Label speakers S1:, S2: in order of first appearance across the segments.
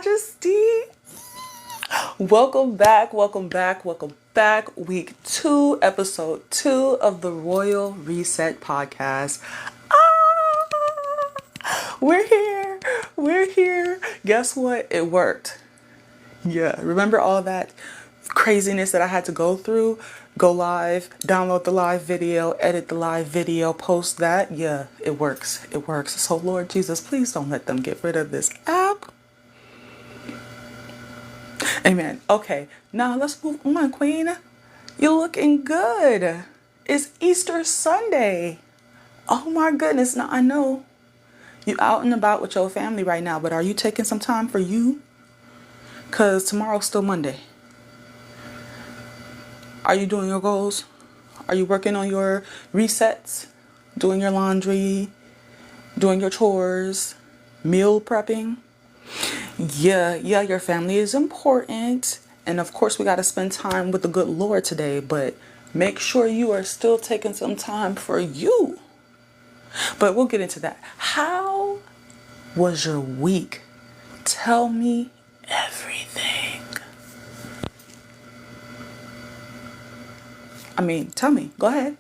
S1: Majesty. Welcome back, welcome back, welcome back. Week 2, episode 2 of the Royal Reset podcast. We're here. Guess what? It worked. Yeah, remember all that craziness that I had to go through? Go live, download the live video, edit the live video, post that. Yeah, it works. It works. So Lord Jesus, please don't let them get rid of this app. Amen. Okay, now let's move on, Queen. You're looking good. It's Easter Sunday. Oh my goodness. Now I know you out and about with your family right now, but are you taking some time for you? Because tomorrow's still Monday. Are you doing your goals? Are you working on your resets? Doing your laundry? Doing your chores? Meal prepping? Yeah, your family is important. And of course, we got to spend time with the good Lord today, but make sure you are still taking some time for you. But we'll get into that. How was your week? Tell me everything. Tell me. Go ahead.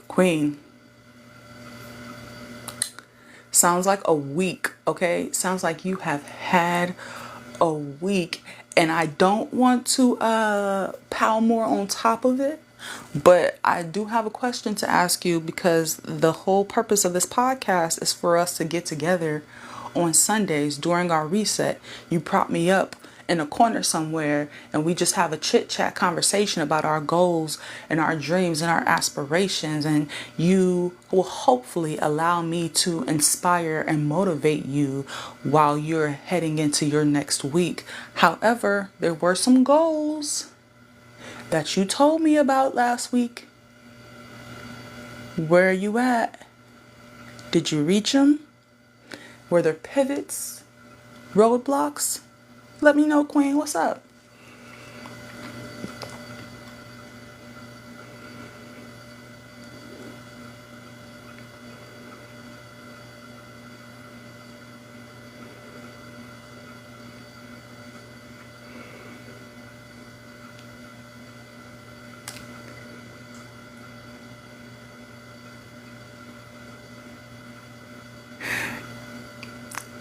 S1: Queen. Sounds like a week, okay? Sounds like you have had a week. And I don't want to pile more on top of it, but I do have a question to ask you, because the whole purpose of this podcast is for us to get together on Sundays during our reset. You prop me up in a corner somewhere and we just have a chit chat conversation about our goals and our dreams and our aspirations, and you will hopefully allow me to inspire and motivate you while you're heading into your next week. However, there were some goals that you told me about last week. Where are you at? Did you reach them? Were there pivots? Roadblocks? Let me know, Queen. What's up?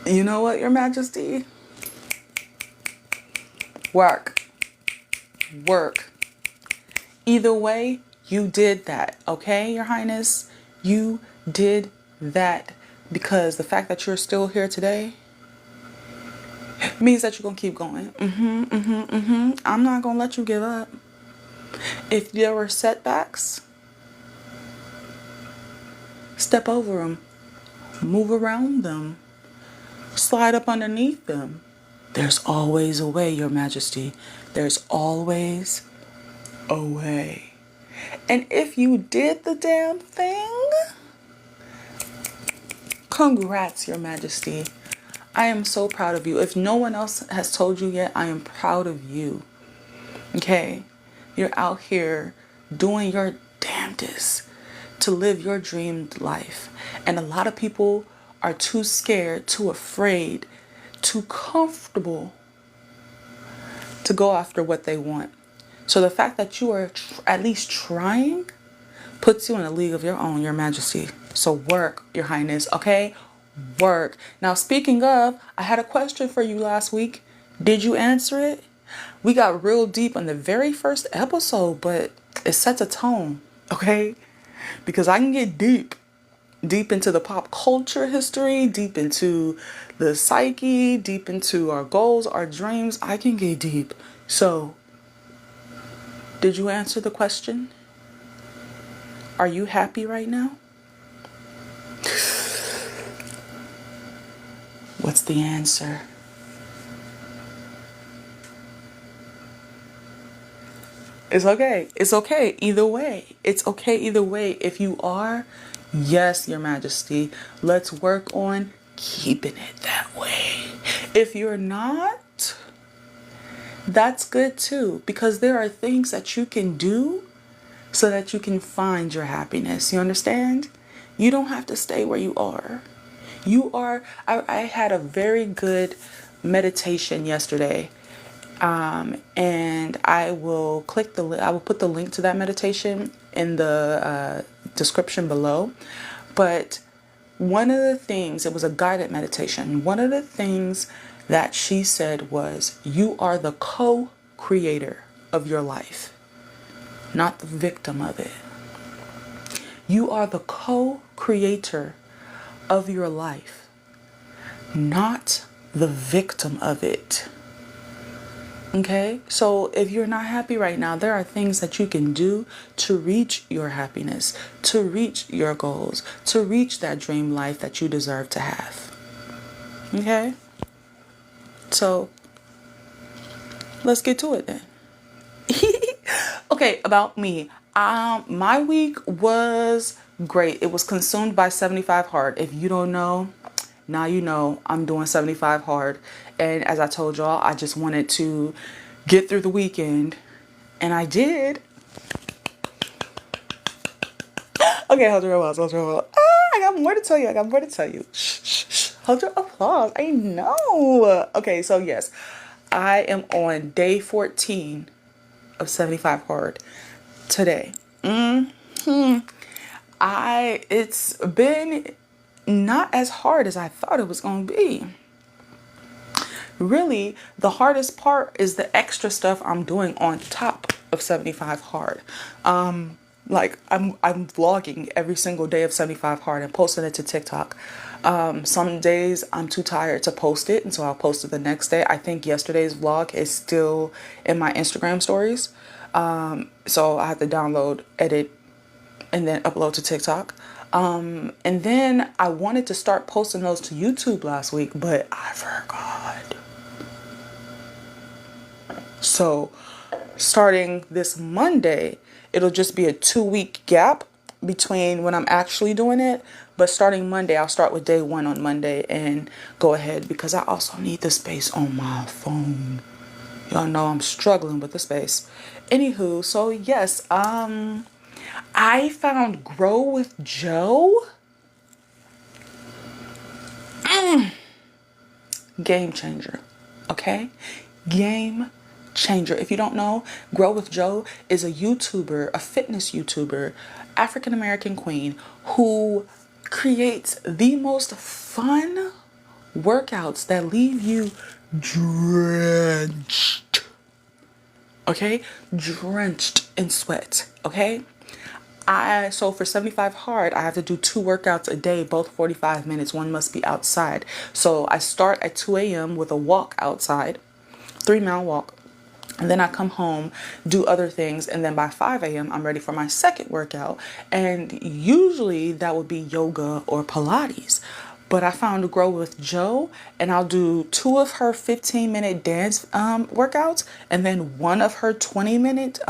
S1: You know what, Your Majesty? Work. Either way, you did that, okay, Your Highness? You did that, because the fact that you're still here today means that you're going to keep going. I'm not going to let you give up. If there were setbacks, step over them, move around them, slide up underneath them. There's always a way, Your Majesty. There's always a way. And if you did the damn thing, congrats, Your Majesty. I am so proud of you. If no one else has told you yet, I am proud of you. Okay? You're out here doing your damnedest to live your dreamed life. And a lot of people are too scared, too afraid, too comfortable to go after what they want. So the fact that you are at least trying puts you in a league of your own, Your Majesty. So work, Your Highness, okay? Work. Now, speaking of, I had a question for you last week. Did you answer it? We got real deep on the very first episode, but it sets a tone, okay? Because I can get deep into the pop culture history, deep into the psyche, deep into our goals, our dreams. I can get deep. So, did you answer the question? Are you happy right now? What's the answer? It's okay. It's okay either way. It's okay either way. If you are, Yes, Your Majesty. Let's work on keeping it that way. If you're not, that's good too, because there are things that you can do so that you can find your happiness. You understand? You don't have to stay where you are. I had a very good meditation yesterday. And I will I will put the link to that meditation in the description below. But one of the things, it was a guided meditation. One of the things that she said was, you are the co-creator of your life, not the victim of it. You are the co-creator of your life, not the victim of it. Okay, so if you're not happy right now, there are things that you can do to reach your happiness, to reach your goals, to reach that dream life that you deserve to have. Okay, so let's get to it then. Okay, about me. My week was great. It was consumed by 75 hard. If you don't know, now you know. I'm doing 75 hard. And as I told y'all, I just wanted to get through the weekend. And I did. Okay, hold your applause. Hold your applause. I got more to tell you. I got more to tell you. Shh, shh, shh. Hold your applause. I know. Okay, so yes, I am on day 14 of 75 hard today. It's been not as hard as I thought it was going to be. Really, the hardest part is the extra stuff I'm doing on top of 75 hard. Like I'm vlogging every single day of 75 hard and posting it to TikTok. Some days I'm too tired to post it, and so I'll post it the next day. I think yesterday's vlog is still in my Instagram stories. So I have to download, edit, and then upload to TikTok. And then I wanted to start posting those to YouTube last week, but I forgot. So starting this Monday, it'll just be a 2-week gap between when I'm actually doing it. But starting Monday, I'll start with day 1 on Monday and go ahead, because I also need the space on my phone. Y'all know I'm struggling with the space. Anywho, so yes, I found Grow with Joe. Game changer. Okay? Game changer. If you don't know, Grow with Joe is a YouTuber, a fitness YouTuber, African American queen, who creates the most fun workouts that leave you drenched. Okay? Drenched in sweat. Okay? So for 75 hard, I have to do 2 workouts a day, both 45 minutes. One must be outside. So I start at 2 a.m. with a walk outside, 3-mile walk. And then I come home, do other things. And then by 5 a.m., I'm ready for my second workout. And usually that would be yoga or Pilates. But I found Grow with Joe, and I'll do 2 of her 15-minute dance workouts, and then 1 of her 20-minute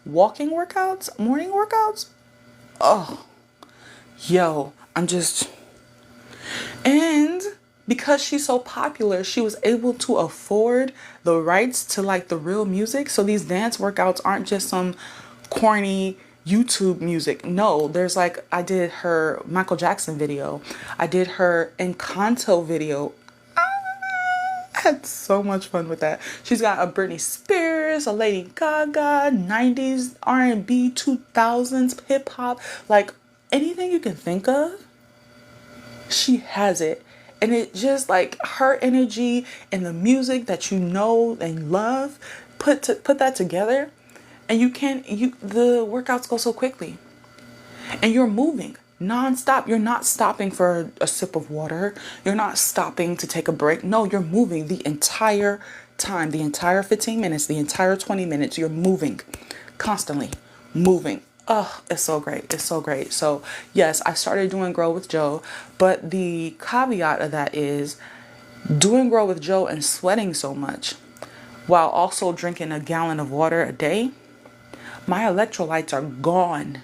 S1: walking workouts, morning workouts. Oh, yo, and because she's so popular, she was able to afford the rights to like the real music. So these dance workouts aren't just some corny YouTube music. No, there's like, I did her Michael Jackson video. I did her Encanto video. I had so much fun with that. She's got a Britney Spears, a Lady Gaga, 90s R&B, 2000s hip hop, like anything you can think of, she has it. And it just like her energy and the music that you know and love, put that together, and the workouts go so quickly, and you're moving non-stop. You're not stopping for a sip of water. You're not stopping to take a break. No, you're moving the entire time, the entire 15 minutes, the entire 20 minutes. You're moving, constantly moving. Oh, it's so great. It's so great. So yes, I started doing Grow with Joe, but the caveat of that is doing Grow with Joe and sweating so much while also drinking a gallon of water a day. My electrolytes are gone.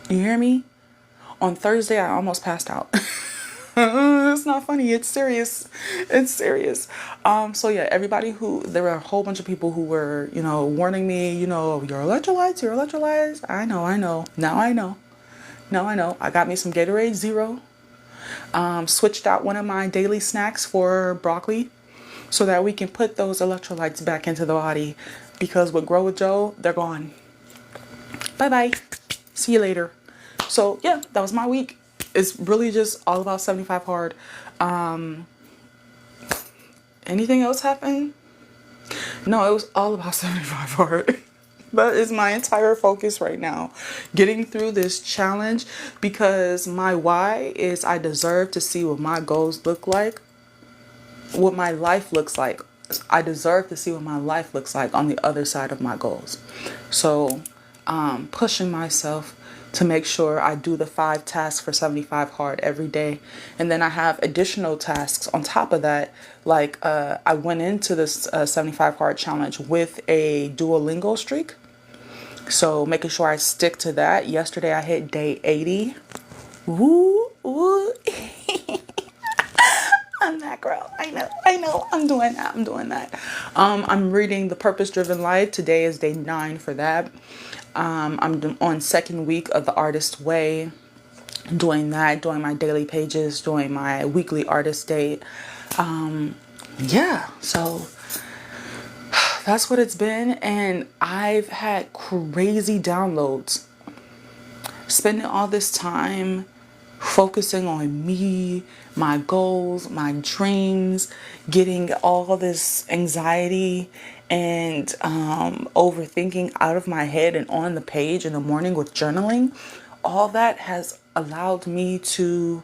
S1: You hear me? On Thursday, I almost passed out. It's not funny. It's serious. It's serious. So yeah, there were a whole bunch of people who were, warning me, your electrolytes. I know. Now I know. Now I know. I got me some Gatorade Zero. Switched out one of my daily snacks for broccoli so that we can put those electrolytes back into the body, because with Grow with Joe, they're gone. Bye bye. See you later. So yeah, that was my week. It's really just all about 75 hard. Anything else happen? No, it was all about 75 hard. That is my entire focus right now. Getting through this challenge, because my why is I deserve to see what my goals look like, what my life looks like. I deserve to see what my life looks like on the other side of my goals. So pushing myself to make sure I do the 5 tasks for 75 hard every day. And then I have additional tasks on top of that. Like I went into this 75 hard challenge with a Duolingo streak. So making sure I stick to that. Yesterday I hit day 80. Woo, woo. I'm that girl. I know. I'm doing that. I'm reading The Purpose Driven Life. Today is day 9 for that. I'm on second week of The Artist Way. Doing that, doing my daily pages, doing my weekly artist date. Yeah, so that's what it's been. And I've had crazy downloads. Spending all this time focusing on me, my goals, my dreams, getting all this anxiety and overthinking out of my head and on the page in the morning with journaling. All that has allowed me to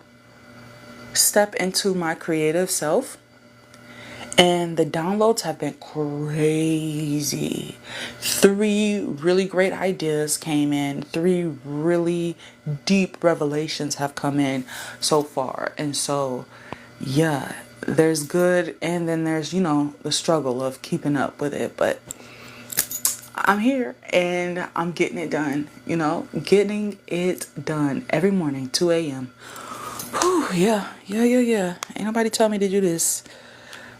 S1: step into my creative self. And the downloads have been crazy. 3 really great ideas came in. 3 really deep revelations have come in so far. And so, yeah, there's good. And then there's, the struggle of keeping up with it. But I'm here and I'm getting it done, getting it done every morning, 2 a.m. Whew, yeah. Ain't nobody tell me to do this.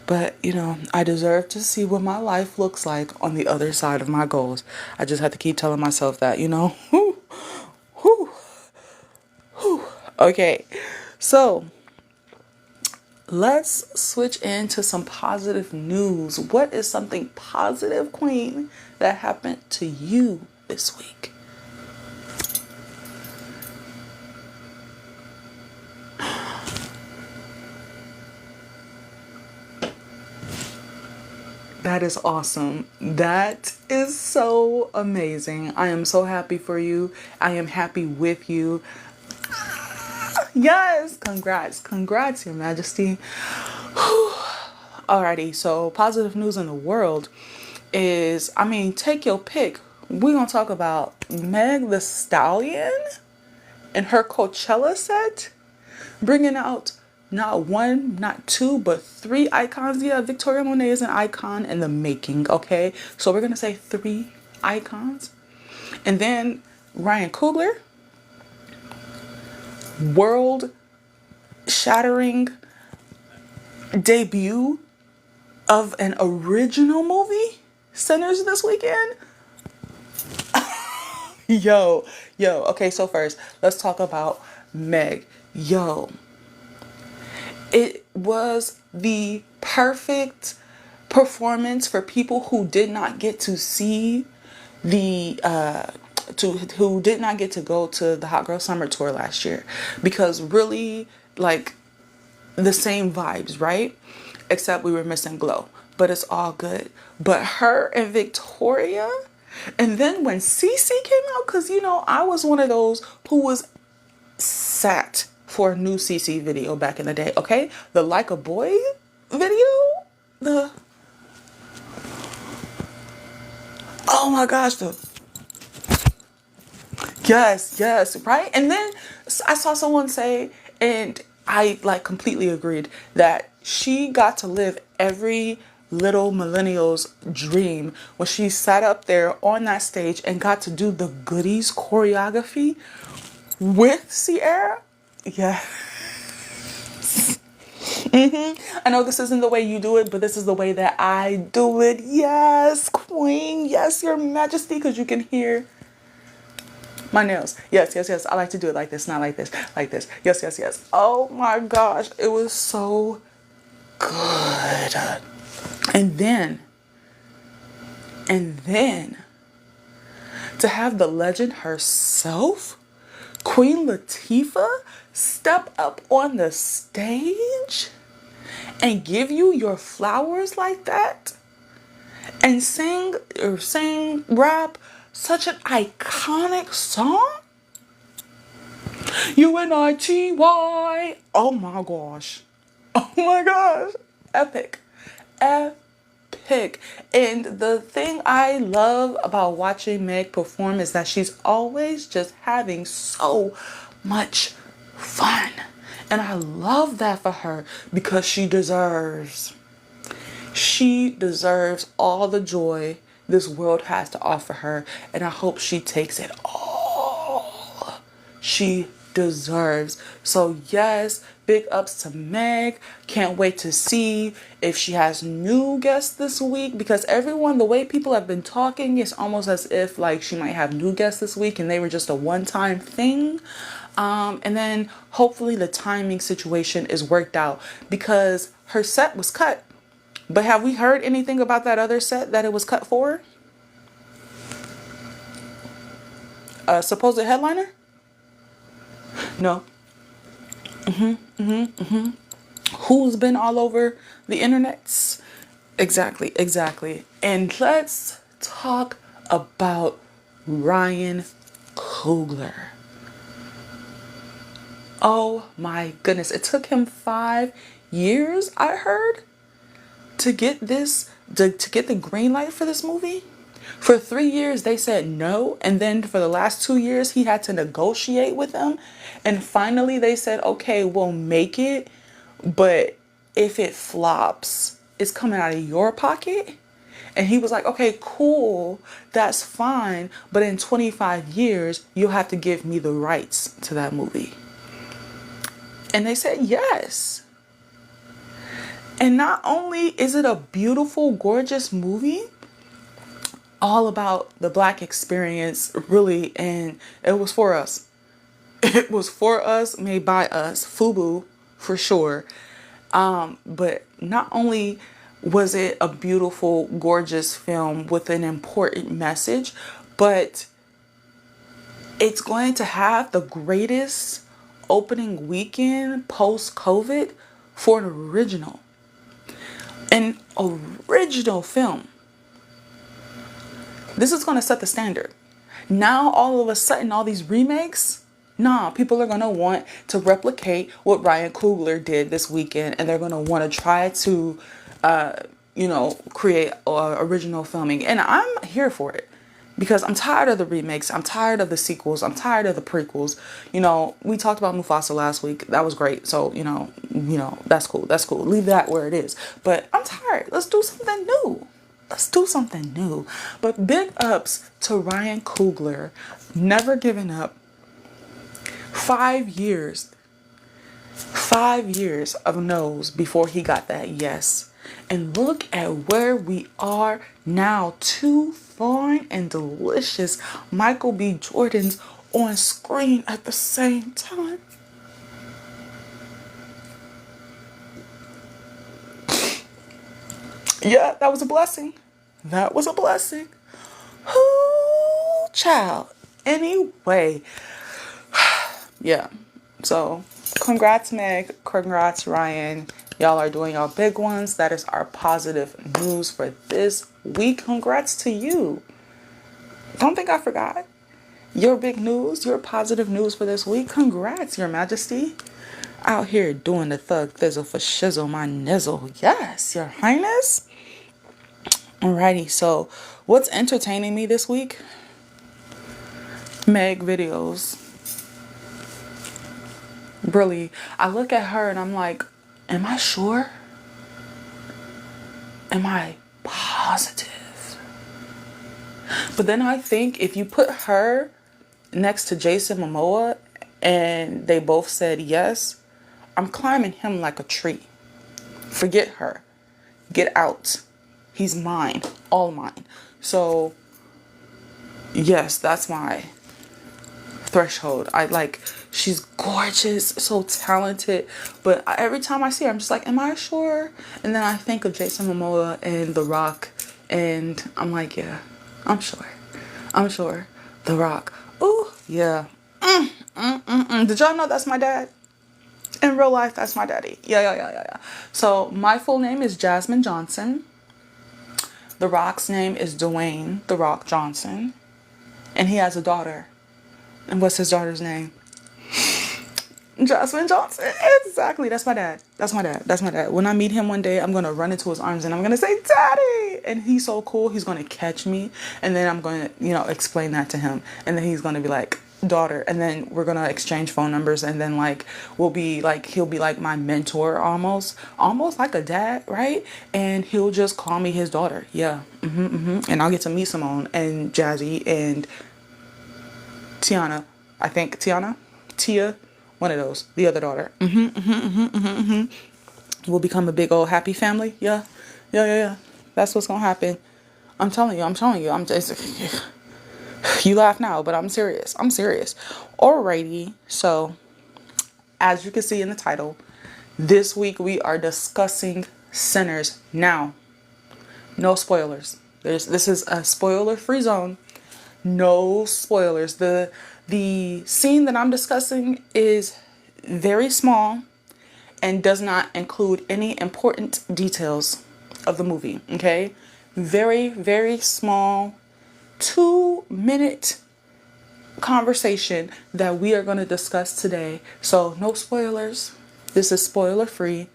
S1: But, I deserve to see what my life looks like on the other side of my goals. I just have to keep telling myself that, Whew. Okay, so let's switch into some positive news. What is something positive, Queen, that happened to you this week? That is awesome. That is so amazing. I am so happy for you. I am happy with you. Yes, congrats, Your Majesty. Alrighty, so positive news in the world is, take your pick. We're going to talk about Meg the Stallion and her Coachella set, bringing out not 1, not 2, but 3 icons. Yeah, Victoria Monet is an icon in the making, okay? So we're going to say 3 icons. And then Ryan Coogler, world-shattering debut of an original movie centers this weekend. Yo. Okay, so first, let's talk about Meg. Yo. It was the perfect performance for people who did not get to see who did not get to go to the Hot Girl Summer Tour last year, because really, like, the same vibes, right? Except we were missing Glow, but it's all good. But her and Victoria, and then when Cece came out, because I was one of those who was sat for a new Cece video back in the day, okay? The Like a Boy video, oh my gosh, yes, right? And then I saw someone say, and I completely agreed, that she got to live every little millennial's dream when she sat up there on that stage and got to do the Goodies choreography. with Sierra. Yeah. I know this isn't the way you do it, but this is the way that I do it. Yes, Queen. Yes, Your Majesty, because you can hear my nails. Yes, yes, yes. I like to do it like this, not like this, like this. Yes, yes, yes. Oh my gosh, it was so good. And then, to have the legend herself, Queen Latifah, step up on the stage and give you your flowers like that and sing rap such an iconic song. UNITY. Oh my gosh. Oh my gosh. Epic. Epic. And the thing I love about watching Meg perform is that she's always just having so much fun. And I love that for her because she deserves all the joy this world has to offer her. And I hope she takes it all she deserves. So yes, big ups to Meg. Can't wait to see if she has new guests this week, because everyone, the way people have been talking, it's almost as if like she might have new guests this week and they were just a one-time thing. And then hopefully the timing situation is worked out, because her set was cut. But have we heard anything about that other set that it was cut for? A supposed headliner? No. Who's been all over the internets? Exactly. And let's talk about Ryan Coogler. Oh my goodness. It took him 5 years, I heard, to get to get the green light for this movie. For 3 years they said no, and then for the last 2 years he had to negotiate with them, and finally they said, okay, we'll make it, but if it flops, it's coming out of your pocket. And he was like, okay, cool, that's fine, but in 25 years you'll have to give me the rights to that movie. And they said yes. And not only is it a beautiful, gorgeous movie, all about the Black experience, really, and it was for us. It was for us, made by us, FUBU, for sure. But not only was it a beautiful, gorgeous film with an important message, but it's going to have the greatest opening weekend post-COVID for an original film. This is going to set the standard. Now, all of a sudden, all these remakes, people are going to want to replicate what Ryan Coogler did this weekend, and they're going to want to try to, create original filming. And I'm here for it, because I'm tired of the remakes. I'm tired of the sequels. I'm tired of the prequels. We talked about Mufasa last week. That was great. So, that's cool. That's cool. Leave that where it is. But I'm tired. Let's do something new. But big ups to Ryan Coogler, never giving up. 5 years of no's before he got that yes. And look at where we are now. 2 fine and delicious Michael B. Jordans on screen at the same time. Yeah, that was a blessing. Ooh, child. Anyway, yeah. So, congrats, Meg. Congrats, Ryan. Y'all are doing y'all big ones. That is our positive news for this week. Congrats to you. Don't think I forgot. Your big news, your positive news for this week. Congrats, Your Majesty. Out here doing the thug thizzle for shizzle my nizzle. Yes, Your Highness. Alrighty, so what's entertaining me this week? Meg videos. Really, I look at her and I'm like, am I sure? Am I positive? But then I think if you put her next to Jason Momoa and they both said yes, I'm climbing him like a tree. Forget her. Get out. He's mine. All mine. So, yes, that's my threshold. She's gorgeous, so talented, but every time I see her, I'm just like, am I sure? And then I think of Jason Momoa and The Rock, and I'm like, yeah, I'm sure. I'm sure. The Rock. Ooh, yeah. Did y'all know that's my dad? In real life, that's my daddy. Yeah. So my full name is Jasmine Johnson. The Rock's name is Dwayne The Rock Johnson. And he has a daughter. And what's his daughter's name? Jasmine Johnson. Exactly. That's my dad. That's my dad. That's my dad. When I meet him one day, I'm going to run into his arms and I'm going to say, Daddy. And he's so cool. He's going to catch me. And then I'm going to, explain that to him. And then he's going to be like, daughter. And then we're going to exchange phone numbers. And then he'll be like my mentor almost like a dad. Right. And he'll just call me his daughter. Yeah. And I'll get to meet Simone and Jazzy and Tiana. I think Tia. One of those. The other daughter. We'll become a big old happy family. Yeah. That's what's going to happen. I'm telling you. I'm just... You laugh now, but I'm serious. Alrighty. So, as you can see in the title, this week we are discussing Sinners. Now, no spoilers. This is a spoiler-free zone. No spoilers. The scene that I'm discussing is very small and does not include any important details of the movie. Okay? Very, very small 2-minute conversation that we are going to discuss today. So no spoilers. This is spoiler free.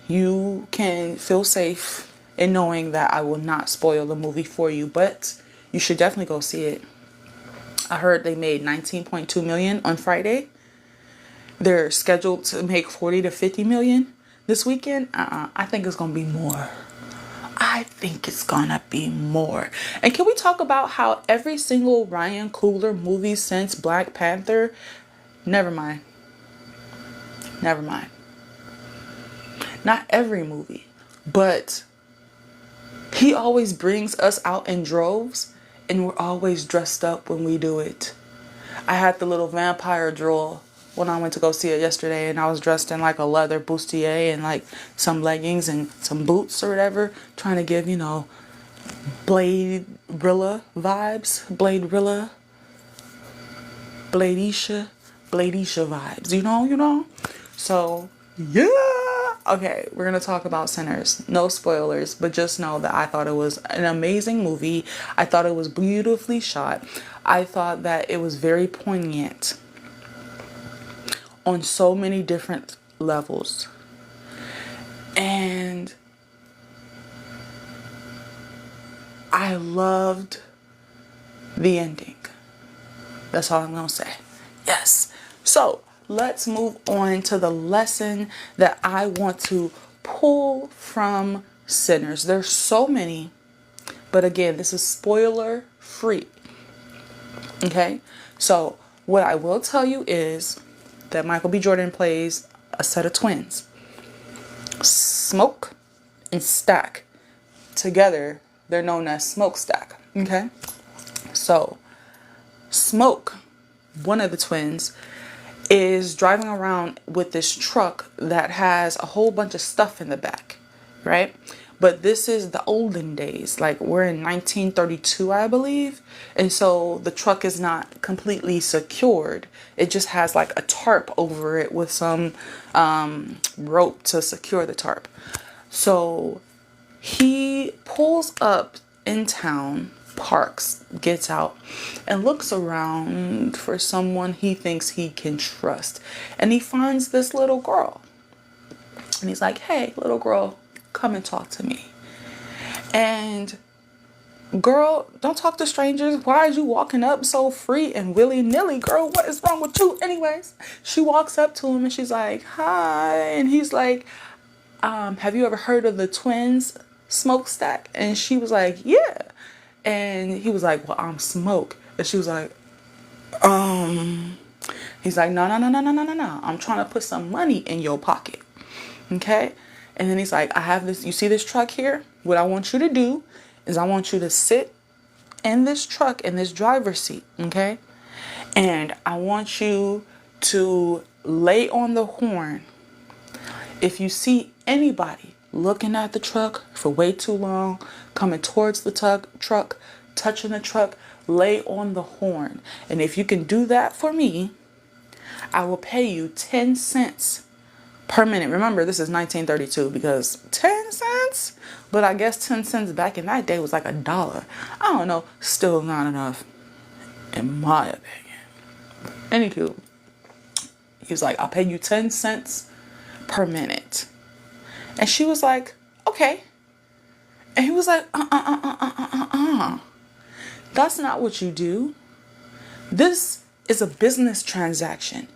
S1: You can feel safe in knowing that I will not spoil the movie for you, but you should definitely go see it. I heard they made 19.2 million on Friday. They're scheduled to make 40 to 50 million this weekend. I think it's going to be more. And can we talk about how every single Ryan Coogler movie since Black Panther, never mind. Not every movie, but he always brings us out in droves and we're always dressed up when we do it. I had the little vampire droll when I went to go see it yesterday, and I was dressed in like a leather bustier and like some leggings and some boots or whatever, trying to give, Blade Rilla vibes. Bladisha vibes, you know? So, yeah. Okay, we're going to talk about Sinners. No spoilers, but just know that I thought it was an amazing movie. I thought it was beautifully shot. I thought that it was very poignant on so many different levels. And I loved the ending. That's all I'm going to say. Yes. So let's move on to the lesson that I want to pull from Sinners. There's so many, but again, this is spoiler free. Okay. So what I will tell you is that Michael B. Jordan plays a set of twins. Smoke and Stack. Together, they're known as Smokestack. Okay? So, Smoke, one of the twins, is driving around with this truck that has a whole bunch of stuff in the back. Right? But this is the olden days. Like, we're in 1932, I believe. And so the truck is not completely secured. It just has like a tarp over it with some rope to secure the tarp. So he pulls up in town, parks, gets out, and looks around for someone he thinks he can trust. And he finds this little girl. And he's like, hey, little girl, come and talk to me. And girl, don't talk to strangers. Why are you walking up so free and willy-nilly, girl? What is wrong with you? Anyways, she walks up to him and she's like, hi. And he's like, have you ever heard of the twins Smokestack? And she was like, yeah. And he was like, well, I'm Smoke. And she was like, He's like, no, no, no, no, no, no, no, no. I'm trying to put some money in your pocket. Okay? And then he's like, I have this, you see this truck here? What I want you to do is I want you to sit in this truck, in this driver's seat. Okay? And I want you to lay on the horn. If you see anybody looking at the truck for way too long, coming towards the truck, touching the truck, lay on the horn. And if you can do that for me, I will pay you 10 cents per minute. Remember, this is 1932 because 10 cents? But I guess 10 cents back in that day was like $1. I don't know. Still not enough, in my opinion. Anywho, he was like, I'll pay you 10 cents per minute. And she was like, okay. And he was like, That's not what you do. This is a business transaction.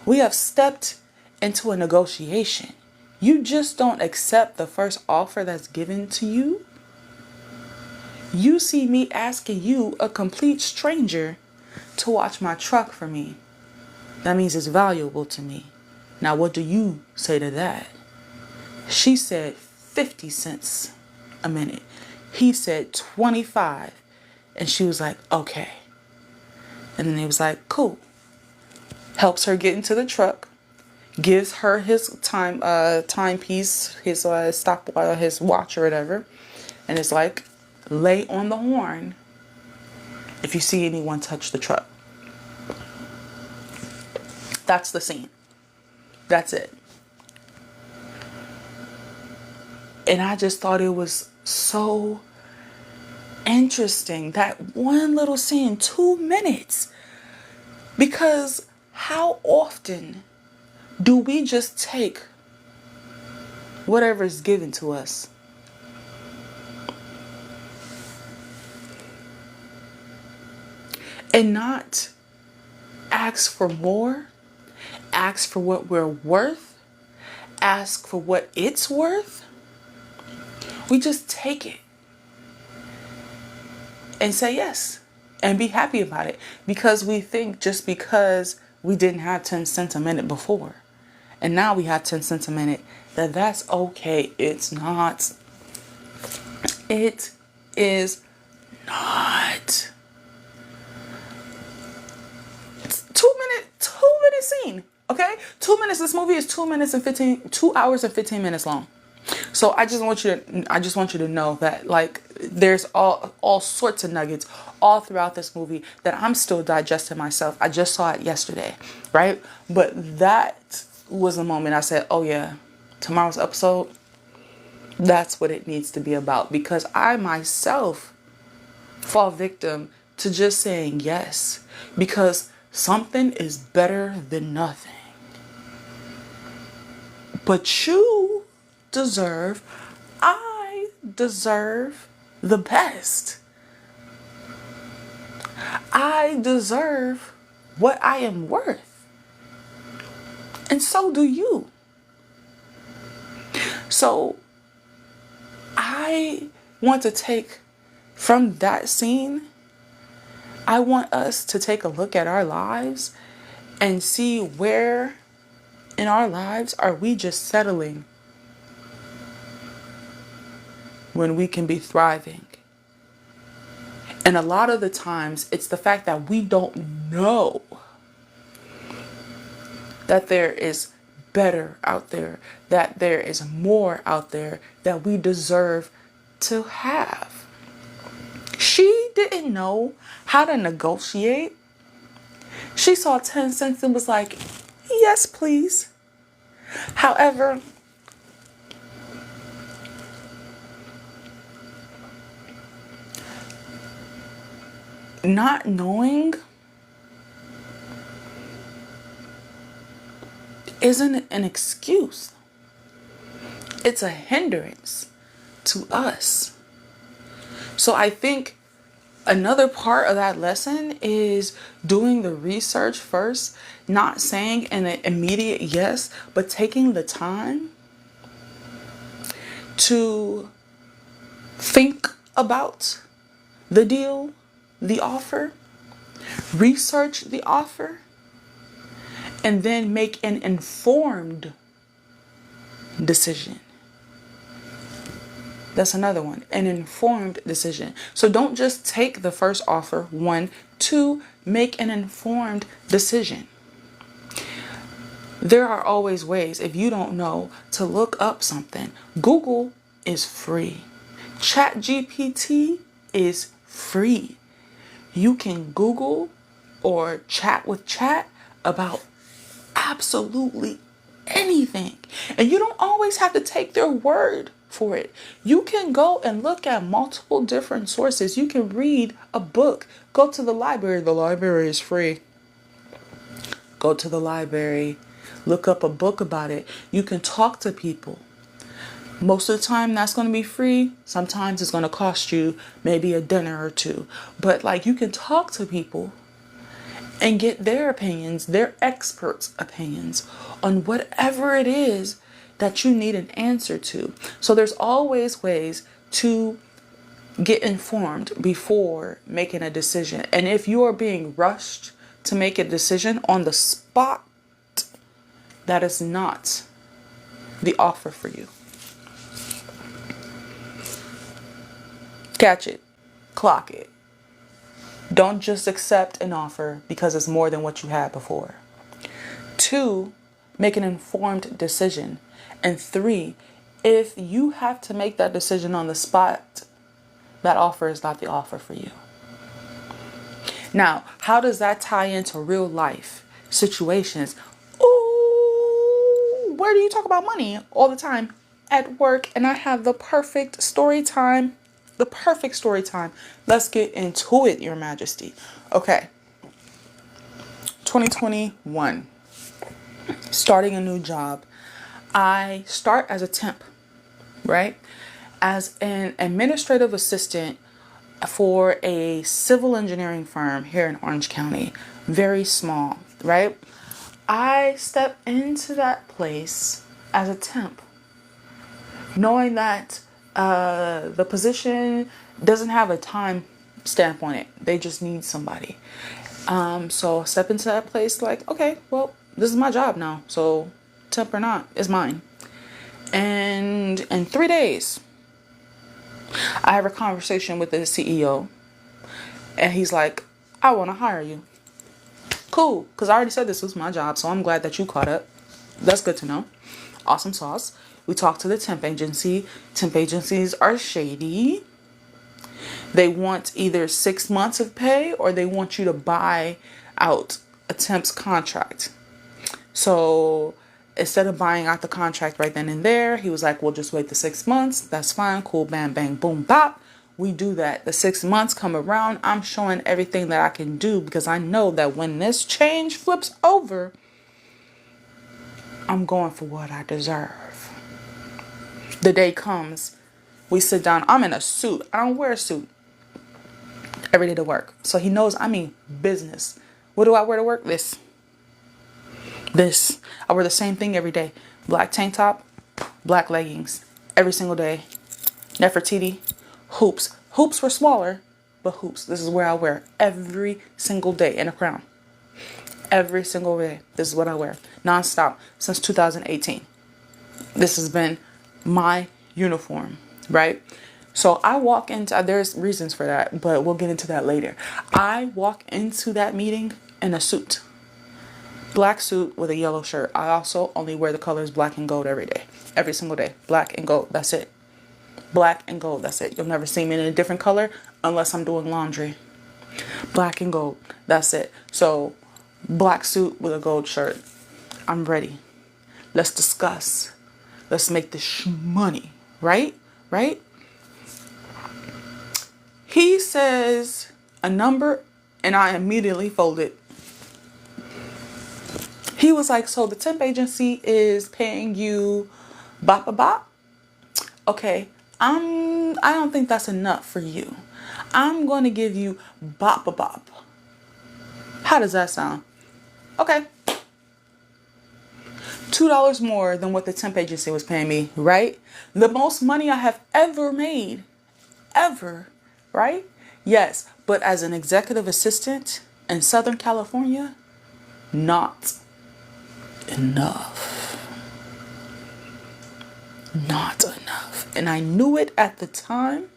S1: We have stepped into a negotiation. You just don't accept the first offer that's given to you. You see me asking you, a complete stranger, to watch my truck for me. That means it's valuable to me. Now, what do you say to that? She said 50 cents a minute. He said 25. And she was like, okay. And then he was like, cool. Helps her get into the truck. Gives her his timepiece, his his watch or whatever. And it's like, lay on the horn if you see anyone touch the truck. That's the scene. That's it. And I just thought it was so interesting, that one little scene, 2 minutes. Because how often do we just take whatever is given to us and not ask for more, ask for what we're worth, ask for what it's worth? We just take it and say yes and be happy about it because we think just because we didn't have 10 cents a minute before and now we have 10 cents a minute, that's okay. It's not. It is not. It's 2 minute scene. Okay? 2 minutes. This movie is 2 hours and 15 minutes long. So I just want you to know that, like, there's all sorts of nuggets all throughout this movie that I'm still digesting myself. I just saw it yesterday, right? But that was a moment I said, oh yeah, tomorrow's episode, that's what it needs to be about. Because I myself fall victim to just saying yes. Because something is better than nothing. But you deserve, I deserve the best. I deserve what I am worth. And so do you. So I want to take from that scene, I want us to take a look at our lives and see where in our lives are we just settling when we can be thriving. And a lot of the times it's the fact that we don't know that there is better out there, that there is more out there that we deserve to have. She didn't know how to negotiate. She saw 10 cents and was like, yes, please. However, not knowing isn't an excuse. It's a hindrance to us. So I think another part of that lesson is doing the research first, not saying an immediate yes, but taking the time to think about the deal, the offer, research the offer, and then make an informed decision. That's another one, an informed decision. So don't just take the first offer. 1, 2, make an informed decision. There are always ways, if you don't know, to look up something. Google is free. ChatGPT is free. You can Google or chat with chat about absolutely anything. And you don't always have to take their word for it. You can go and look at multiple different sources. You can read a book. Go to the library. The library is free. Go to the library. Look up a book about it. You can talk to people. Most of the time that's going to be free. Sometimes it's going to cost you maybe a dinner or two. But like, you can talk to people and get their opinions, their experts' opinions on whatever it is that you need an answer to. So there's always ways to get informed before making a decision. And if you are being rushed to make a decision on the spot, that is not the offer for you. Catch it. Clock it. Don't just accept an offer because it's more than what you had before. 2, make an informed decision. And 3, if you have to make that decision on the spot, that offer is not the offer for you. Now, how does that tie into real life situations? Ooh, where do you talk about money all the time? At work, and I have the perfect story time. The perfect story time. Let's get into it, Your Majesty. Okay. 2021. Starting a new job. I start as a temp, right? As an administrative assistant for a civil engineering firm here in Orange County. Very small, right? I step into that place as a temp, knowing that the position doesn't have a time stamp on it. They just need somebody. So I step into that place like, okay, well, this is my job now. So temp or not, it's mine. And in 3 days, I have a conversation with the CEO. And he's like, I want to hire you. Cool, because I already said this was my job. So I'm glad that you caught up. That's good to know. Awesome sauce. We talked to the temp agency. Temp agencies are shady. They want either 6 months of pay or they want you to buy out a temp's contract. So instead of buying out the contract right then and there, he was like, we'll just wait the 6 months. That's fine. Cool. Bam, bang, boom, bop. We do that. The 6 months come around. I'm showing everything that I can do because I know that when this change flips over, I'm going for what I deserve. The day comes, we sit down. I'm in a suit. I don't wear a suit every day to work. So he knows I mean business. What do I wear to work? This. I wear the same thing every day. Black tank top, black leggings. Every single day. Nefertiti. Hoops. Hoops were smaller, but hoops. This is where I wear every single day. And a crown. Every single day. This is what I wear. Non-stop. Since 2018. This has been my uniform, right? So I walk into, there's reasons for that, but we'll get into that later. I walk into that meeting in a suit. Black suit with a yellow shirt. I also only wear the colors black and gold every day. Every single day. Black and gold. That's it. Black and gold. That's it. You'll never see me in a different color unless I'm doing laundry. Black and gold. That's it. So black suit with a gold shirt. I'm ready. Let's discuss. Let's make this money. Right? Right? He says a number and I immediately folded. He was like, so the temp agency is paying you bop a bop? Okay, I don't think that's enough for you. I'm going to give you bop a bop. How does that sound? Okay. $2 more than what the temp agency was paying me, right? The most money I have ever made. Ever. Right? Yes. But as an executive assistant in Southern California, not. enough. Not enough. And I knew it at the time,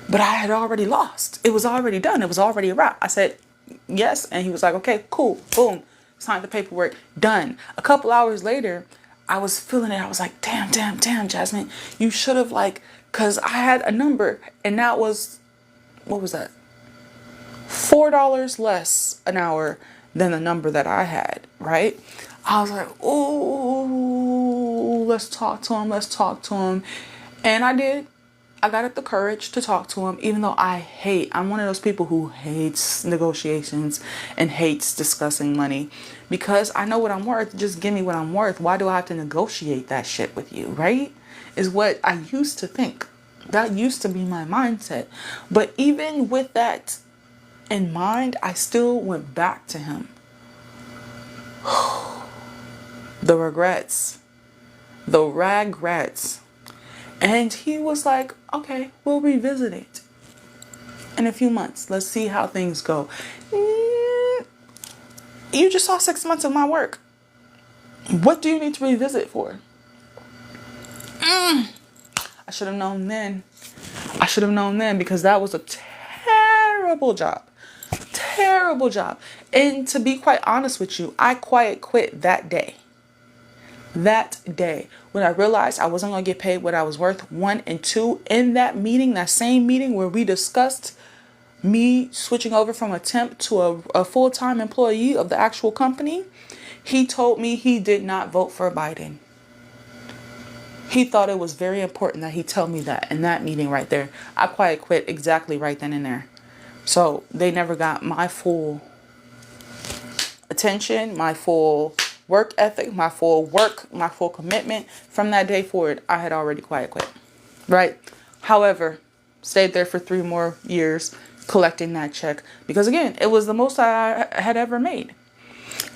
S1: but I had already lost. It was already done. It was already a wrap. I said yes, and he was like, okay, cool, boom, signed the paperwork, done. A couple hours later, I was feeling it. I was like, damn, Jasmine, you should have because I had a number, and that was, what was that? $4 less an hour than the number that I had, right? I was like, oh, let's talk to him. And I did. I got up the courage to talk to him, even though I'm one of those people who hates negotiations and hates discussing money, because I know what I'm worth. Just give me what I'm worth. Why do I have to negotiate that shit with you, right? Is what I used to think. That used to be my mindset. But even with that in mind, I still went back to him. The regrets. And he was like, okay, we'll revisit it in a few months. Let's see how things go. You just saw 6 months of my work. What do you need to revisit for? I should have known then. Because that was a terrible job. And to be quite honest with you, I quiet quit that day. When I realized I wasn't going to get paid what I was worth, 1 and 2, in that same meeting where we discussed me switching over from a temp to a full-time employee of the actual company, he told me he did not vote for Biden. He thought it was very important that he tell me that in that meeting right there. I quiet quit exactly right then and there. So they never got my full attention, my full work ethic, my full commitment. From that day forward, I had already quiet quit, right? However, stayed there for 3 more years collecting that check, because again, it was the most I had ever made.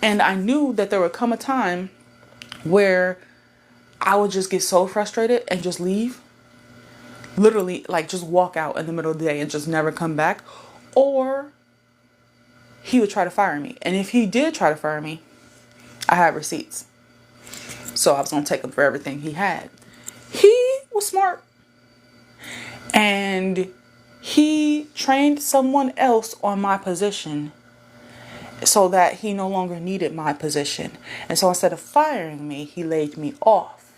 S1: And I knew that there would come a time where I would just get so frustrated and just leave. Literally, just walk out in the middle of the day and just never come back. Or he would try to fire me. And if he did try to fire me, I had receipts. So I was going to take him for everything he had. He was smart. And he trained someone else on my position so that he no longer needed my position. And so instead of firing me, he laid me off,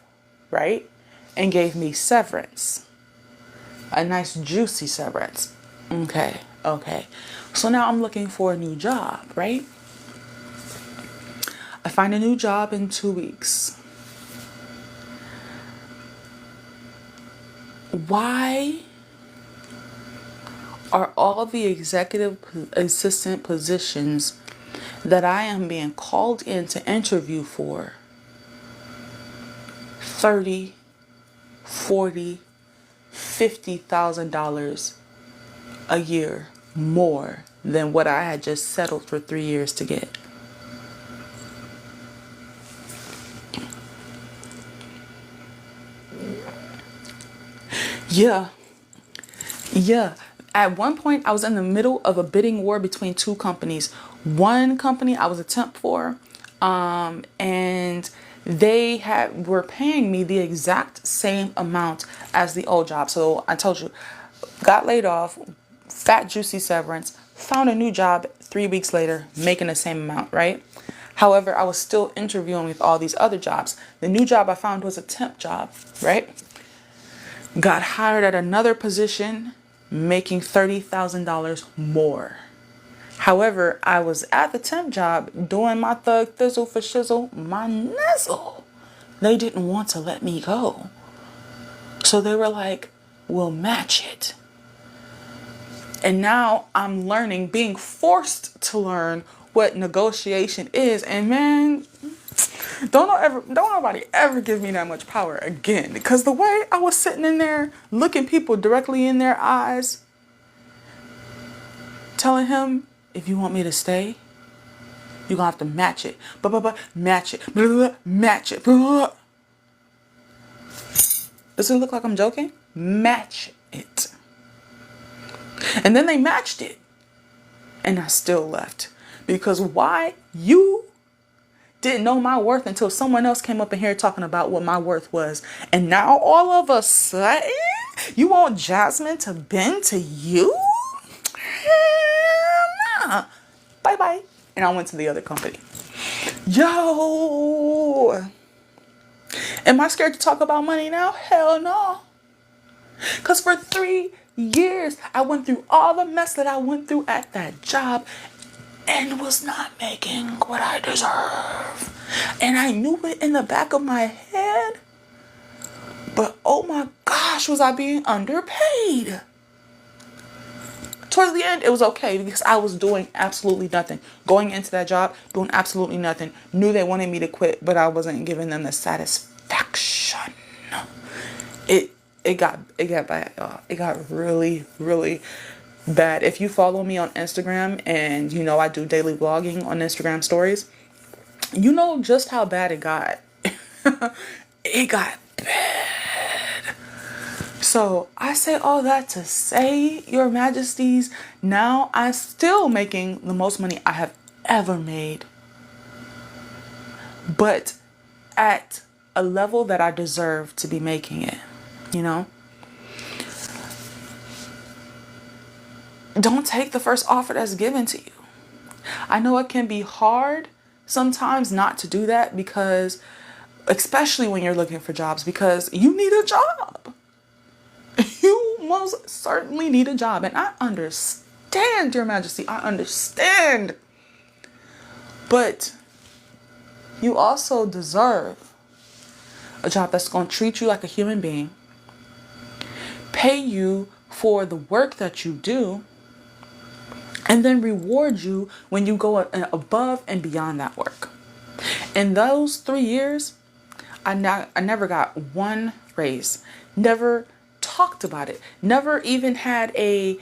S1: right? And gave me severance. A nice juicy severance. Okay. So now I'm looking for a new job, right? I find a new job in 2 weeks. Why are all the executive assistant positions that I am being called in to interview for $30,000, $40,000, $50,000 a year more than what I had just settled for 3 years to get? Yeah. At one point, I was in the middle of a bidding war between 2 companies. One company I was a temp for, and they were paying me the exact same amount as the old job. So I told you, got laid off, fat juicy severance, found a new job 3 weeks later, making the same amount, right? However, I was still interviewing with all these other jobs. The new job I found was a temp job, right? Got hired at another position, making $30,000 more. However, I was at the temp job doing my thug thizzle for shizzle, my nizzle. They didn't want to let me go. So they were like, we'll match it. And now I'm learning, being forced to learn what negotiation is. And man, don't nobody ever give me that much power again. Because the way I was sitting in there, looking people directly in their eyes, telling him, if you want me to stay, you're going to have to match it. Match it. Match it. Does it look like I'm joking? Match it. And then they matched it. And I still left. Because why? You didn't know my worth until someone else came up in here talking about what my worth was. And now all of a sudden, you want Jasmine to bend to you? Hell nah. Bye bye. And I went to the other company. Yo. Am I scared to talk about money now? Hell no. Because for 3 years, I went through all the mess that I went through at that job and was not making what I deserve. And I knew it in the back of my head. But oh my gosh, was I being underpaid? Towards the end, it was okay because I was doing absolutely nothing. Going into that job, doing absolutely nothing. Knew they wanted me to quit, but I wasn't giving them the satisfaction. It got bad, y'all. It got really, really bad. If you follow me on Instagram and you know I do daily vlogging on Instagram stories, you know just how bad it got. It got bad. So I say all that to say, Your Majesties, now I'm still making the most money I have ever made. But at a level that I deserve to be making it, you know? Don't take the first offer that's given to you. I know it can be hard sometimes not to do that because, especially when you're looking for jobs, because you need a job. You most certainly need a job. And I understand, Your Majesty, I understand. But you also deserve a job that's going to treat you like a human being, pay you for the work that you do, and then reward you when you go above and beyond that work. In those 3 years, I never got one raise, never talked about it, never even had a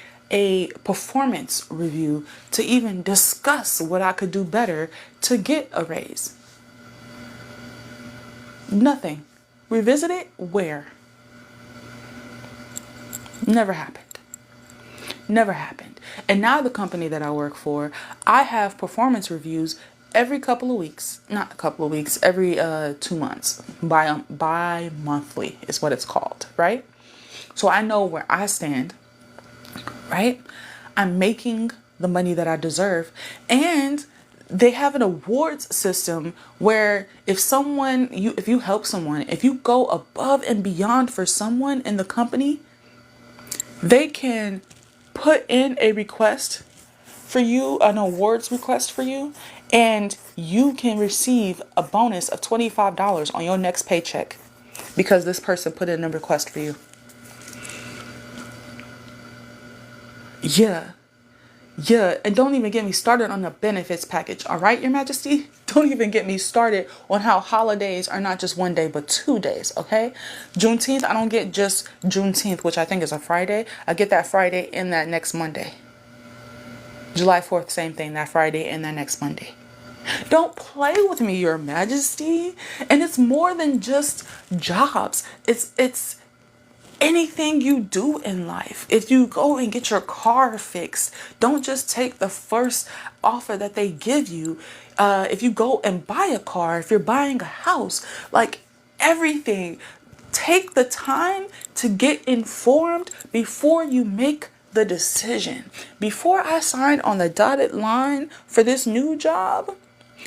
S1: performance review to even discuss what I could do better to get a raise. Nothing. Revisit it? Where? Never happened. Never happened. And now the company that I work for, I have performance reviews every couple of weeks. Not a couple of weeks, every 2 months. Bi-monthly is what it's called, right? So I know where I stand, right? I'm making the money that I deserve. And they have an awards system where if you help someone, if you go above and beyond for someone in the company, they can put in a request for you, an awards request for you, and you can receive a bonus of $25 on your next paycheck because this person put in a request for you. Yeah, and don't even get me started on the benefits package, all right, Your Majesty? Don't even get me started on how holidays are not just 1 day, but 2 days, okay? Juneteenth, I don't get just Juneteenth, which I think is a Friday. I get that Friday and that next Monday. July 4th, same thing, that Friday and that next Monday. Don't play with me, Your Majesty. And it's more than just jobs. It's anything you do in life. If you go and get your car fixed, don't just take the first offer that they give you. If you go and buy a car, if you're buying a house, like everything, take the time to get informed before you make the decision. Before I signed on the dotted line for this new job,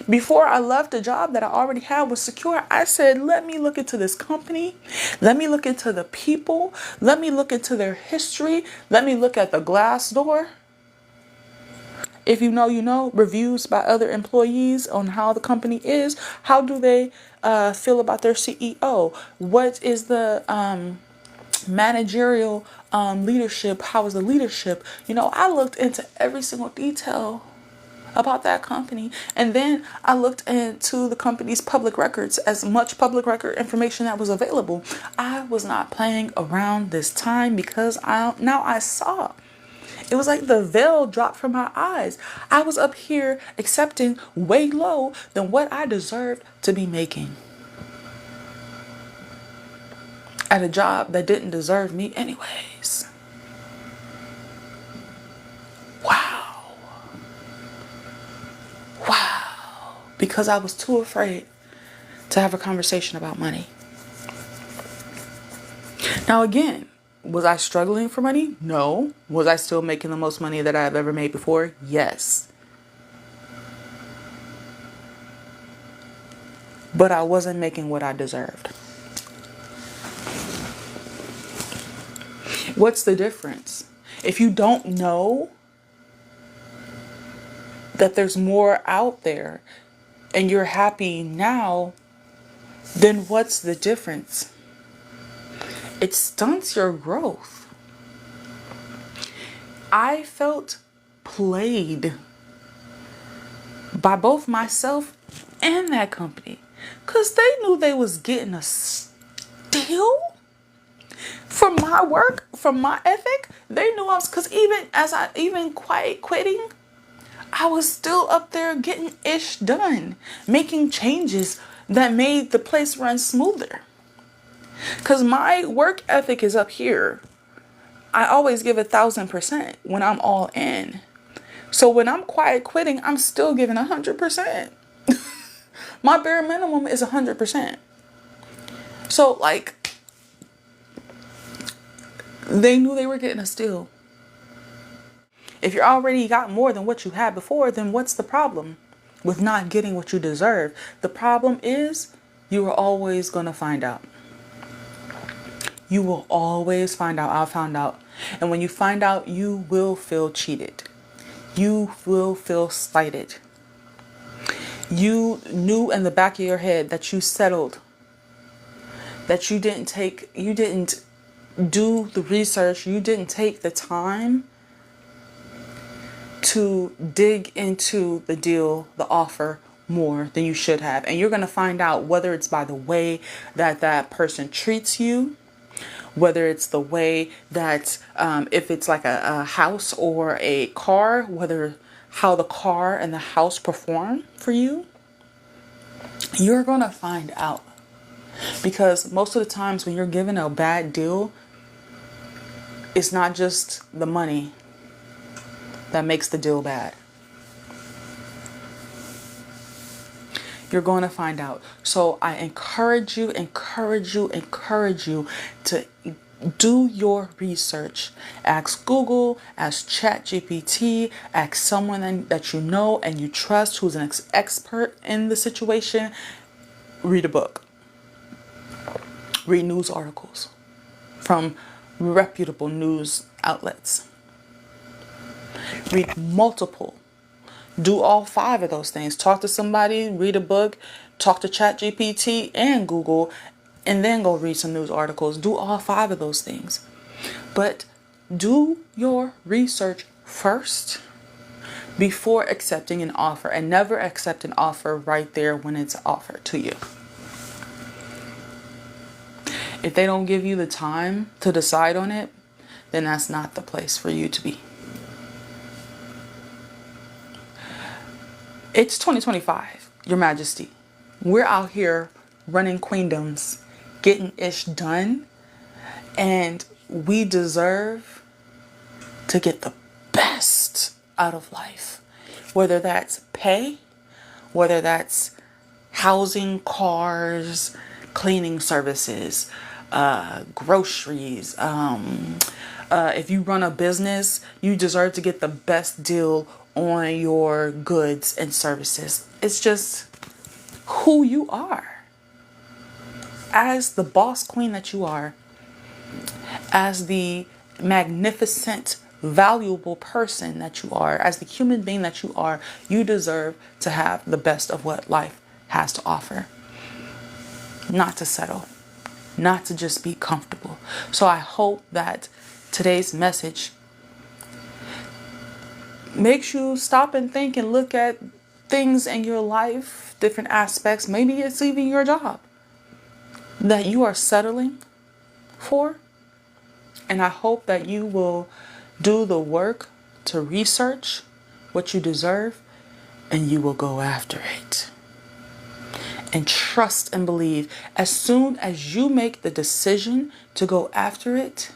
S1: before I left the job that I already had was secure, I said, let me look into this company. Let me look into the people. Let me look into their history. Let me look at the Glassdoor. If you know, you know, reviews by other employees on how the company is. How do they feel about their CEO? What is the managerial leadership? How is the leadership? You know, I looked into every single detail about that company, and then I looked into the company's public records, as much public record information that was available. I was not playing around this time because I saw. It was like the veil dropped from my eyes. I was up here accepting way low than what I deserved to be making at a job that didn't deserve me anyways. Wow. because I was too afraid to have a conversation about money. Now again, was I struggling for money? No. Was I still making the most money that I've ever made before? Yes. But I wasn't making what I deserved. What's the difference? If you don't know that there's more out there and you're happy now, then what's the difference? It stunts your growth. I felt played by both myself and that company, because they knew they was getting a steal from my work, from my ethic. They knew I was, because even quitting, I was still up there getting ish done, making changes that made the place run smoother. Because my work ethic is up here. I always give 1,000% when I'm all in. So when I'm quitting, I'm still giving 100%. My bare minimum is 100%. So like, they knew they were getting a steal. If you already got more than what you had before, then what's the problem with not getting what you deserve? The problem is you are always going to find out. You will always find out. I found out. And when you find out, you will feel cheated. You will feel slighted. You knew in the back of your head that you settled, that you didn't do the research, you didn't take the time to dig into the deal, the offer more than you should have. And you're going to find out whether it's by the way that that person treats you, whether it's the way that if it's like a house or a car, whether how the car and the house perform for you. You're going to find out. Because most of the times when you're given a bad deal, it's not just the money that makes the deal bad. You're going to find out. So I encourage you to do your research. Ask Google, ask ChatGPT, ask someone that you know and you trust who's an expert in the situation. Read a book. Read news articles from reputable news outlets. Read multiple. Do all 5 of those things. Talk to somebody, read a book, talk to ChatGPT and Google, and then go read some news articles. Do all 5 of those things. But do your research first before accepting an offer, and never accept an offer right there when it's offered to you. If they don't give you the time to decide on it, then that's not the place for you to be. It's 2025, Your Majesty. We're out here running queendoms, getting ish done, and we deserve to get the best out of life. Whether that's pay, whether that's housing, cars, cleaning services, groceries. If you run a business, you deserve to get the best deal on your goods and services. It's just who you are. As the boss queen that you are, as the magnificent, valuable person that you are, as the human being that you are, you deserve to have the best of what life has to offer. Not to settle, not to just be comfortable. So I hope that today's message makes you stop and think and look at things in your life, different aspects. Maybe it's even your job that you are settling for. And I hope that you will do the work to research what you deserve, and you will go after it. And trust and believe, as soon as you make the decision to go after it,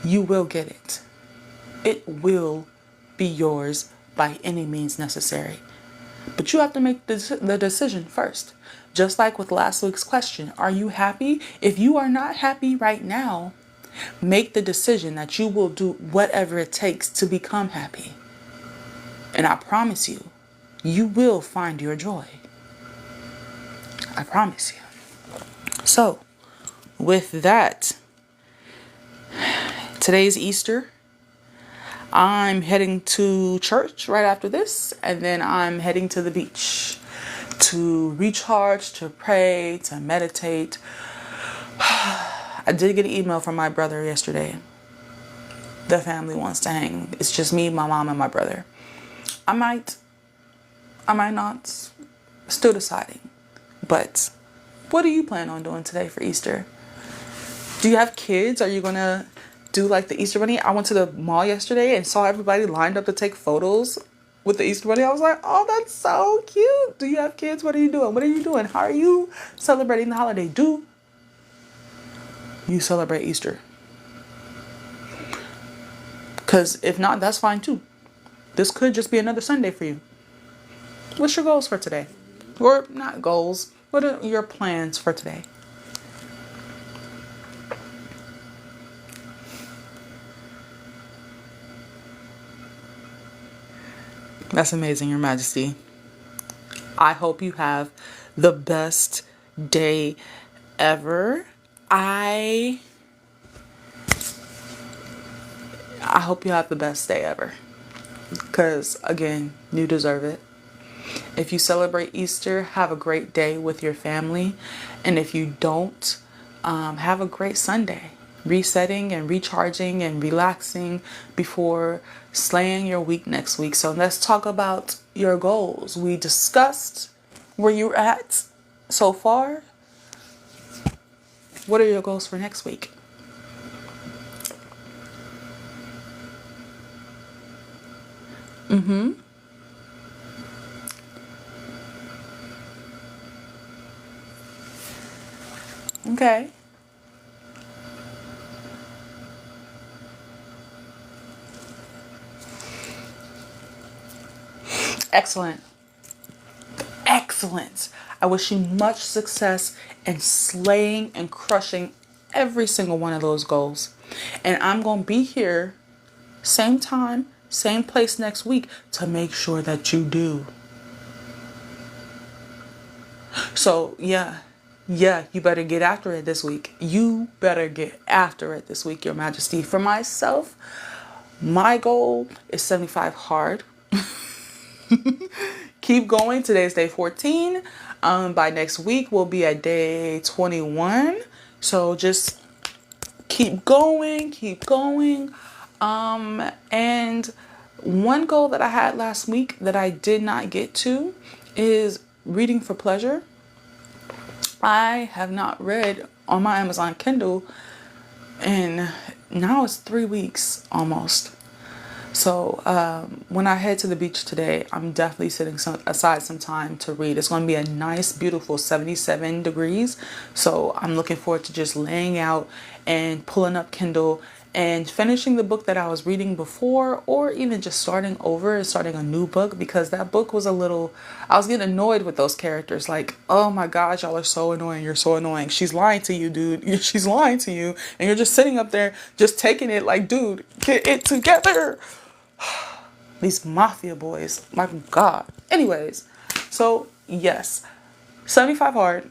S1: you will get it. It will be yours by any means necessary. But you have to make the decision first. Just like with last week's question, are you happy? If you are not happy right now, make the decision that you will do whatever it takes to become happy. And I promise you, you will find your joy. I promise you. So, with that, today's Easter. I'm heading to church right after this, and then I'm heading to the beach to recharge, to pray, to meditate. I did get an email from my brother yesterday. The family wants to hang. It's just me, my mom, and my brother. I might not. Still deciding. But what do you plan on doing today for Easter? Do you have kids? Are you going to do like the Easter Bunny? I went to the mall yesterday and saw everybody lined up to take photos with the Easter Bunny. I was like, oh, that's so cute. Do you have kids? What are you doing? What are you doing? How are you celebrating the holiday? Do you celebrate Easter? Because if not, that's fine too. This could just be another Sunday for you. What's your goals for today? Or not goals. What are your plans for today? That's amazing, Your Majesty. I hope you have the best day ever. I hope you have the best day ever. Because, again, you deserve it. If you celebrate Easter, have a great day with your family. And if you don't, have a great Sunday. Resetting and recharging and relaxing before slaying your week next week. So let's talk about your goals. We discussed where you're at so far. What are your goals for next week? Okay. Excellent. Excellent. I wish you much success in slaying and crushing every single one of those goals. And I'm going to be here same time, same place next week to make sure that you do. So, yeah, you better get after it this week. You better get after it this week, Your Majesty. For myself, my goal is 75 hard. Keep going. Today's day 14. By next week, we'll be at day 21. So just keep going, keep going. And one goal that I had last week that I did not get to is reading for pleasure. I have not read on my Amazon Kindle, and now it's 3 weeks almost. So when I head to the beach today, I'm definitely setting aside some time to read. It's going to be a nice, beautiful 77 degrees. So I'm looking forward to just laying out and pulling up Kindle and finishing the book that I was reading before, or even just starting over and starting a new book, because that book was I was getting annoyed with those characters. Like, oh my gosh, y'all are so annoying. You're so annoying. She's lying to you, dude. She's lying to you. And you're just sitting up there just taking it like, dude, get it together. These mafia boys, my God. Anyways, so yes, 75 hard,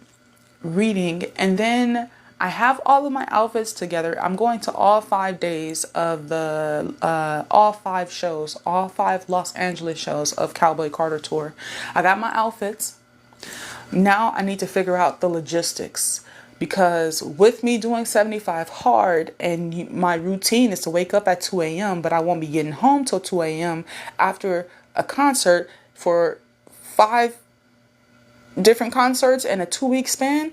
S1: reading, and then I have all of my outfits together. I'm going to all 5 days of the all 5 shows, all 5 Los Angeles shows of Cowboy Carter Tour. I got my outfits. Now I need to figure out the logistics. Because with me doing 75 hard, and my routine is to wake up at 2 a.m., but I won't be getting home till 2 a.m. after a concert for 5 different concerts in a 2-week span.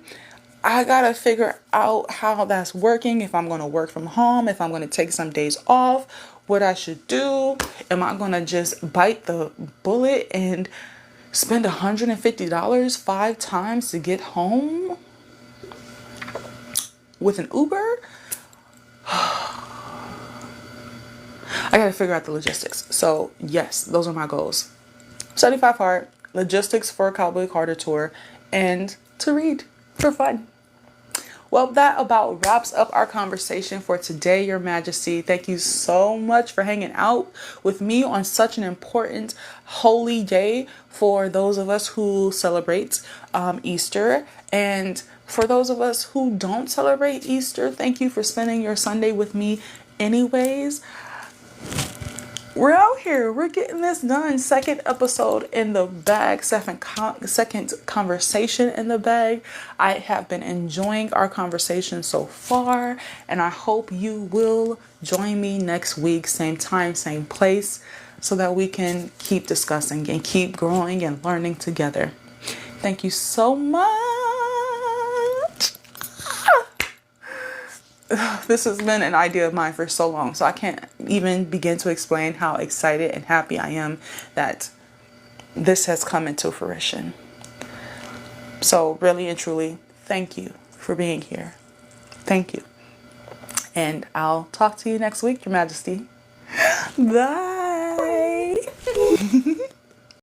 S1: I gotta figure out how that's working, if I'm going to work from home, if I'm going to take some days off, what I should do. Am I going to just bite the bullet and spend $150 5 times to get home with an Uber? I gotta figure out the logistics. So yes, those are my goals. 75 hard, logistics for a Cowboy Carter tour, and to read for fun. Well, that about wraps up our conversation for today, Your Majesty. Thank you so much for hanging out with me on such an important holy day for those of us who celebrate Easter. And for those of us who don't celebrate Easter, thank you for spending your Sunday with me anyways. We're out here. We're getting this done. Second episode in the bag. Second conversation in the bag. I have been enjoying our conversation so far, and I hope you will join me next week, same time, same place, so that we can keep discussing and keep growing and learning together. Thank you so much. This has been an idea of mine for so long, so I can't even begin to explain how excited and happy I am that this has come into fruition. So really and truly, thank you for being here. Thank you. And I'll talk to you next week, Your Majesty. Bye.